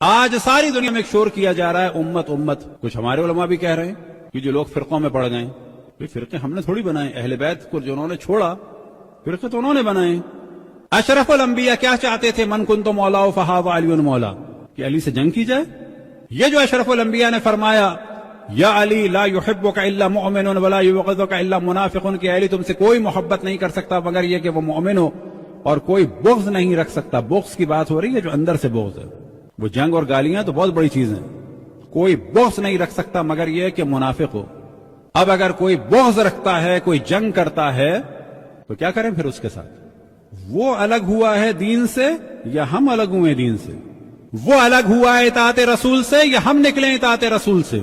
آج ساری دنیا میں ایک شور کیا جا رہا ہے امت امت. کچھ ہمارے علماء بھی کہہ رہے ہیں کہ جو لوگ فرقوں میں پڑ گئے، یہ فرقے ہم نے تھوڑی بنائے، اہل بیت کو جو انہوں نے چھوڑا فرقے تو انہوں نے بنائے. اشرف الانبیاء کیا چاہتے تھے؟ من کنت مولا فہذا علی مولا، کہ علی سے جنگ کی جائے. یہ جو اشرف الانبیاء نے فرمایا یا علی لا يحبك الا مؤمن ولا يبغضك الا منافق، کہ علی تم سے کوئی محبت نہیں کر سکتا مگر یہ کہ وہ مومن ہو، اور کوئی بغض نہیں رکھ سکتا. بغض کی بات ہو رہی ہے جو اندر سے بغض ہے. وہ جنگ اور گالیاں تو بہت بڑی چیز ہیں. کوئی بغض نہیں رکھ سکتا مگر یہ کہ منافق ہو. اب اگر کوئی بغض رکھتا ہے، کوئی جنگ کرتا ہے، تو کیا کریں پھر اس کے ساتھ؟ وہ الگ ہوا ہے دین سے یا ہم الگ ہوئے دین سے؟ وہ الگ ہوا ہے اطاعت رسول سے یا ہم نکلے اطاعت رسول سے؟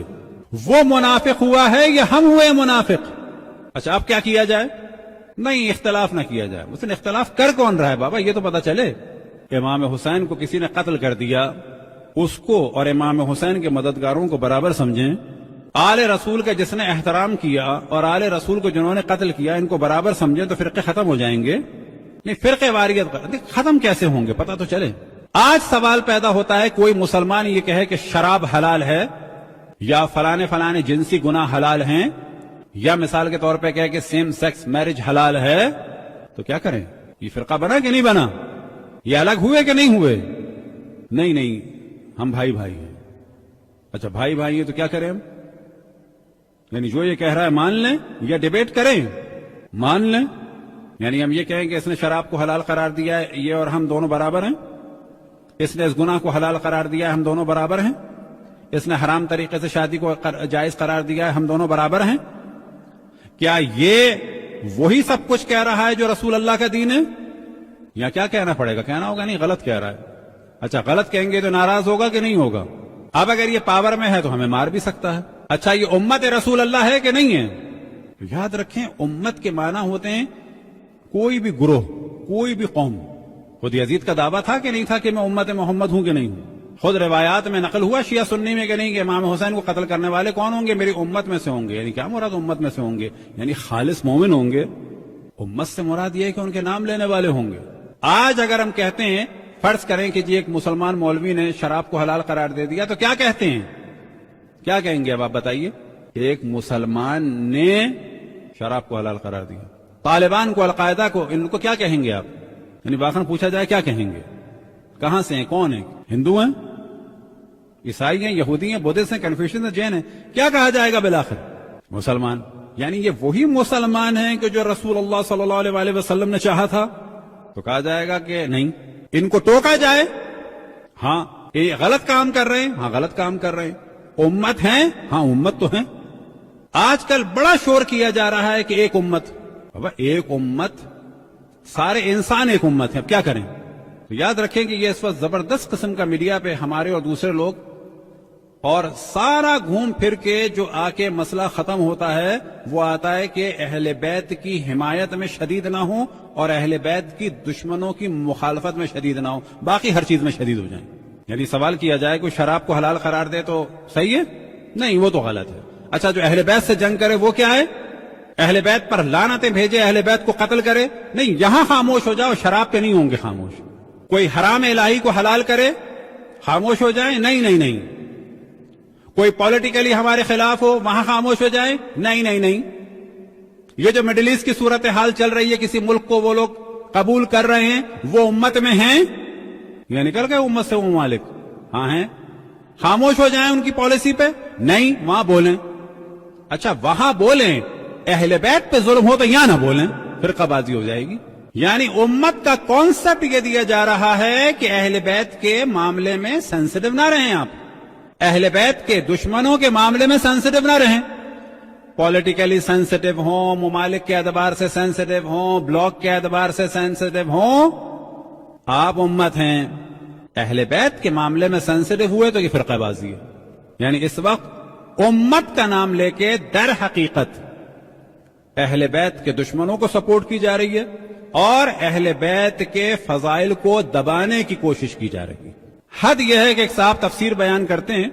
وہ منافق ہوا ہے یا ہم ہوئے منافق؟ اچھا اب کیا کیا جائے؟ نہیں، اختلاف نہ کیا جائے. اس نے اختلاف کر کون رہا ہے بابا؟ یہ تو پتا چلے. امام حسین کو کسی نے قتل کر دیا، اس کو اور امام حسین کے مددگاروں کو برابر سمجھیں. آل رسول کا جس نے احترام کیا اور آل رسول کو جنہوں نے قتل کیا ان کو برابر سمجھیں تو فرقے ختم ہو جائیں گے. نہیں، فرقے واریت ختم کیسے ہوں گے؟ پتہ تو چلے. آج سوال پیدا ہوتا ہے کوئی مسلمان یہ کہے کہ شراب حلال ہے یا فلانے جنسی گناہ حلال ہیں، یا مثال کے طور پہ کہے کہ سیم سیکس میرج حلال ہے، تو کیا کریں؟ یہ فرقہ بنا کہ نہیں بنا؟ یہ الگ ہوئے کہ نہیں ہوئے؟ نہیں، ہم بھائی ہیں. اچھا بھائی ہیں تو کیا کریں ہم؟ یعنی جو یہ کہہ رہا ہے مان لیں یا ڈیبیٹ کریں؟ مان لیں. یعنی ہم یہ کہیں کہ اس نے شراب کو حلال قرار دیا ہے، یہ اور ہم دونوں برابر ہیں. اس نے اس گناہ کو حلال قرار دیا ہے، ہم دونوں برابر ہیں. اس نے حرام طریقے سے شادی کو جائز قرار دیا ہے، ہم دونوں برابر ہیں. کیا یہ وہی سب کچھ کہہ رہا ہے جو رسول اللہ کا دین ہے، یا کیا کہنا پڑے گا؟ کہنا ہوگا نہیں غلط کہہ رہا ہے. اچھا غلط کہیں گے تو ناراض ہوگا کہ نہیں ہوگا؟ اب اگر یہ پاور میں ہے تو ہمیں مار بھی سکتا ہے. اچھا یہ امت رسول اللہ ہے کہ نہیں ہے؟ تو یاد رکھیں امت کے معنی ہوتے ہیں کوئی بھی گروہ، کوئی بھی قوم. خود یزید کا دعویٰ تھا کہ نہیں تھا کہ میں امت محمد ہوں کہ نہیں ہوں؟ خود روایات میں نقل ہوا شیعہ سنی میں کہ نہیں کہ امام حسین کو قتل کرنے والے کون ہوں گے؟ میری امت میں سے ہوں گے. یعنی کیا مراد امت میں سے ہوں گے؟ یعنی خالص مومن ہوں گے. امت سے مراد یہ ہے کہ ان کے نام لینے والے ہوں گے. آج اگر ہم کہتے ہیں، فرض کریں کہ جی ایک مسلمان مولوی نے شراب کو حلال قرار دے دیا، تو کیا کہتے ہیں؟ کیا کہیں گے اب آپ بتائیے؟ ایک مسلمان نے شراب کو حلال قرار دیا. طالبان کو، القاعدہ کو، ان کو کیا کہیں گے آپ؟ یعنی باخن پوچھا جائے کیا کہیں گے؟ کہاں سے ہیں؟ کون ہیں؟ ہندو ہیں، عیسائی ہیں، یہودی ہیں، بدھسٹ ہیں، کنفیوشن ہیں، جین ہیں؟ کیا کہا جائے گا بالآخر؟ مسلمان. یعنی یہ وہی مسلمان ہیں کہ جو رسول اللہ صلی اللہ علیہ وسلم نے چاہا تھا؟ تو کہا جائے گا کہ نہیں. ان کو ٹوکا جائے، ہاں یہ غلط کام کر رہے ہیں، ہاں غلط کام کر رہے ہیں. امت ہیں، ہاں امت تو ہیں. آج کل بڑا شور کیا جا رہا ہے کہ ایک امت. بابا ایک امت، سارے انسان ایک امت ہیں. اب کیا کریں؟ تو یاد رکھیں کہ یہ اس وقت زبردست قسم کا میڈیا پہ ہمارے اور دوسرے لوگ، اور سارا گھوم پھر کے جو آ کے مسئلہ ختم ہوتا ہے وہ آتا ہے کہ اہل بیت کی حمایت میں شدید نہ ہوں اور اہل بیت کی دشمنوں کی مخالفت میں شدید نہ ہوں، باقی ہر چیز میں شدید ہو جائیں. یعنی سوال کیا جائے کہ شراب کو حلال قرار دے تو صحیح ہے؟ نہیں، وہ تو غلط ہے. اچھا جو اہل بیت سے جنگ کرے وہ کیا ہے؟ اہل بیت پر لعنتیں بھیجے، اہل بیت کو قتل کرے؟ نہیں، یہاں خاموش ہو جاؤ، شراب پہ نہیں ہوں گے خاموش. کوئی حرام الہی کو حلال کرے، خاموش ہو جائیں؟ نہیں. کوئی پولیٹیکلی ہمارے خلاف ہو، وہاں خاموش ہو جائیں؟ نہیں. یہ جو مڈل ایسٹ کی صورتحال چل رہی ہے، کسی ملک کو وہ لوگ قبول کر رہے ہیں، وہ امت میں ہیں یا نکل گئے امت سے وہ ممالک؟ ہاں ہیں. خاموش ہو جائیں ان کی پالیسی پہ؟ نہیں، وہاں بولیں. اچھا وہاں بولیں، اہل بیت پہ ظلم ہو تو یہاں نہ بولیں، فرقہ بازی ہو جائے گی. یعنی امت کا کانسیپٹ یہ دیا جا رہا ہے کہ اہل بیت کے معاملے میں سینسٹیو نہ رہیں آپ، اہل بیت کے دشمنوں کے معاملے میں سینسٹیو نہ رہیں. پولیٹیکلی سینسٹیو ہوں، ممالک کے اعتبار سے سینسٹیو ہوں، بلاک کے اعتبار سے سینسٹیو ہوں، آپ امت ہیں. اہل بیت کے معاملے میں سینسٹیو ہوئے تو یہ فرقہ بازی ہے. یعنی اس وقت امت کا نام لے کے در حقیقت اہل بیت کے دشمنوں کو سپورٹ کی جا رہی ہے اور اہل بیت کے فضائل کو دبانے کی کوشش کی جا رہی ہے. حد یہ ہے کہ ایک صاحب تفسیر بیان کرتے ہیں،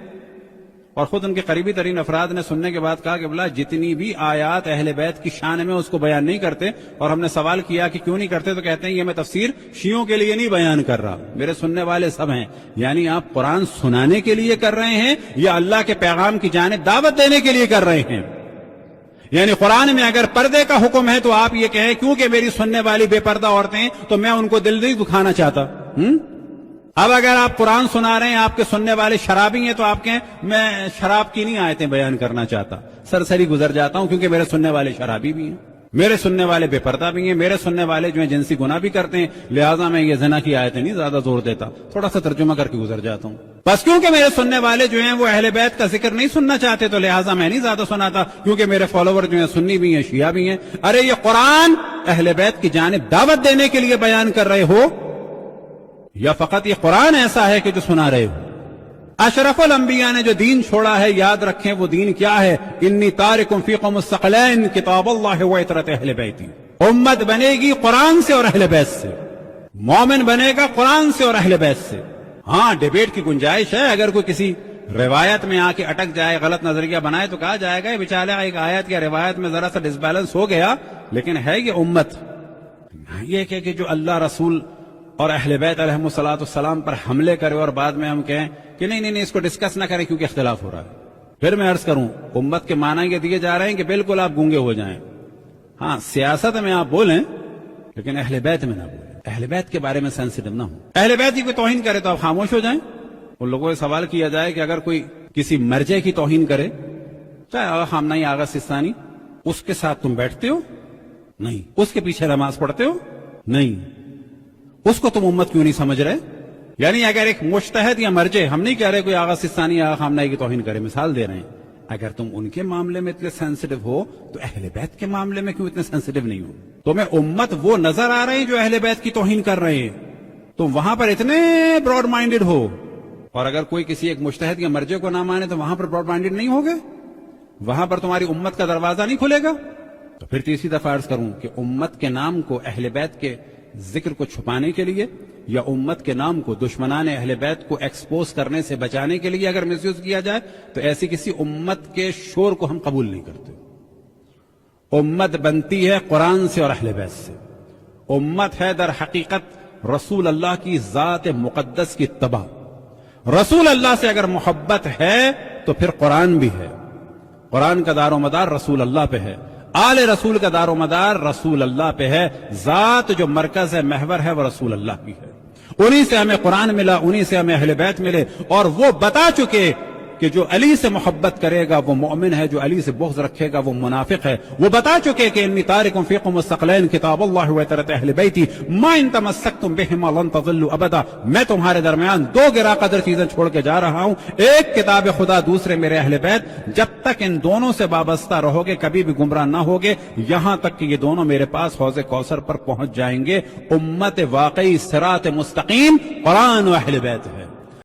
اور خود ان کے قریبی ترین افراد نے سننے کے بعد کہا کہ بلا جتنی بھی آیات اہل بیت کی شان میں اس کو بیان نہیں کرتے، اور ہم نے سوال کیا کہ کیوں نہیں کرتے تو کہتے ہیں یہ میں تفسیر شیعوں کے لیے نہیں بیان کر رہا، میرے سننے والے سب ہیں۔ یعنی آپ قرآن سنانے کے لیے کر رہے ہیں یا اللہ کے پیغام کی جانب دعوت دینے کے لیے کر رہے ہیں؟ یعنی قرآن میں اگر پردے کا حکم ہے تو آپ یہ کہیں کیونکہ میری سننے والی بے پردہ عورتیں تو میں ان کو دل نہیں دکھانا چاہتا۔ اب اگر آپ قرآن سنا رہے ہیں، آپ کے سننے والے شرابی ہیں، تو آپ کہیں میں شراب کی نہیں آیتیں بیان کرنا چاہتا، سرسری گزر جاتا ہوں کیونکہ میرے سننے والے شرابی بھی ہیں، میرے سننے والے بے پردہ بھی ہیں، میرے سننے والے جو ہیں جنسی گناہ بھی کرتے ہیں، لہٰذا میں یہ زنا کی آیتیں نہیں زیادہ زور دیتا، تھوڑا سا ترجمہ کر کے گزر جاتا ہوں۔ بس کیونکہ میرے سننے والے جو ہیں وہ اہل بیت کا ذکر نہیں سننا چاہتے تو لہٰذا میں نہیں زیادہ سناتا، کیونکہ میرے فالوور جو ہیں سنی بھی ہیں، شیعہ بھی ہیں۔ ارے یہ قرآن اہل بیت کی جانب دعوت دینے کے لیے بیان کر رہے ہو یا فقط یہ قرآن ایسا ہے کہ جو سنا رہے ہو؟ اشرف الانبیاء نے جو دین چھوڑا ہے، یاد رکھیں وہ دین کیا ہے؟ انی تارکم فیکم الثقلین کتاب اللہ و عطرت اہل بیتی۔ امت بنے گی قرآن سے اور اہل بیت سے، مومن بنے گا قرآن سے اور اہل بیت سے۔ ہاں ڈیبیٹ کی گنجائش ہے، اگر کوئی کسی روایت میں آ کے اٹک جائے، غلط نظریہ بنائے تو کہا جائے گا یہ بیچارہ ایک آیت یا روایت میں ذرا سا ڈس بیلنس ہو گیا، لیکن ہے یہ امت۔ یہ کہ جو اللہ رسول اور اہل بیت علیہ الصلوۃ والسلام پر حملے کرے اور بعد میں ہم کہیں کہ نہیں اس کو ڈسکس نہ کریں کیونکہ اختلاف ہو رہا ہے۔ پھر میں عرض کروں امت کے معنی یہ دیے جا رہے ہیں کہ بالکل آپ گونگے ہو جائیں۔ ہاں سیاست میں آپ بولیں لیکن اہل بیت میں نہ بولیں، اہل بیت کے بارے میں سینسیٹیو نہ ہوں۔ اہل بیت کی کوئی توہین کرے تو آپ خاموش ہو جائیں۔ ان لوگوں سے سوال کیا جائے کہ اگر کوئی کسی مرجع کی توہین کرے، چاہے آغا خامنہ یا آغا سستانی، اس کے ساتھ تم بیٹھتے ہو؟ نہیں۔ اس کے پیچھے نماز پڑھتے ہو؟ نہیں۔ اس کو تم امت کیوں نہیں سمجھ رہے؟ یعنی اگر ایک مجتہد یا مرجع، ہم نہیں کہہ رہے کوئی آغا سستانی یا آغا خامنہ کی توہین کرے، مثال دے رہے ہیں، اگر تم ان کے معاملے میں اتنے سینسیٹیو ہو تو اہل بیت کے معاملے میں کیوں اتنے سینسیٹیو نہیں ہو؟ تمہیں امت وہ نظر آ رہے ہیں جو اہل بیت کی توہین کر رہے ہیں، تم وہاں پر اتنے براڈ مائنڈڈ ہو، اور اگر کوئی کسی ایک مجتہد یا مرجع کو نہ مانے تو وہاں پر براڈ مائنڈڈ نہیں ہوگے، وہاں پر تمہاری امت کا دروازہ نہیں کھلے گا۔ تو پھر تیسری دفعہ عرض کروں کہ امت کے نام کو اہل بیت کے ذکر کو چھپانے کے لیے یا امت کے نام کو دشمنان اہل بیت کو ایکسپوز کرنے سے بچانے کے لیے اگر مس یوز کیا جائے تو ایسی کسی امت کے شور کو ہم قبول نہیں کرتے۔ امت بنتی ہے قرآن سے اور اہل بیت سے۔ امت ہے در حقیقت رسول اللہ کی ذات مقدس کی تبع۔ رسول اللہ سے اگر محبت ہے تو پھر قرآن بھی ہے۔ قرآن کا دار و مدار رسول اللہ پہ ہے، آل رسول کا دار و مدار رسول اللہ پہ ہے، ذات جو مرکز ہے، محور ہے، وہ رسول اللہ بھی ہے۔ انہی سے ہمیں قرآن ملا، انہی سے ہمیں اہل بیت ملے، اور وہ بتا چکے کہ جو علی سے محبت کرے گا وہ مومن ہے، جو علی سے بغض رکھے گا وہ منافق ہے۔ وہ بتا چکے کہ انی تارکم فیکم الثقلین کتاب اللہ و عطرت اہل بیتی ما ان تمسکتم بہما لن تضلوا ابدا۔ میں تمہارے درمیان دو گرا قدر چیزیں چھوڑ کے جا رہا ہوں، ایک کتاب خدا، دوسرے میرے اہل بیت۔ جب تک ان دونوں سے وابستہ رہو گے کبھی بھی گمراہ نہ ہوگے، یہاں تک کہ یہ دونوں میرے پاس حوض کوثر پر پہنچ جائیں گے۔ امت واقعی صراط مستقیم قرآن و اہل بیت ہے۔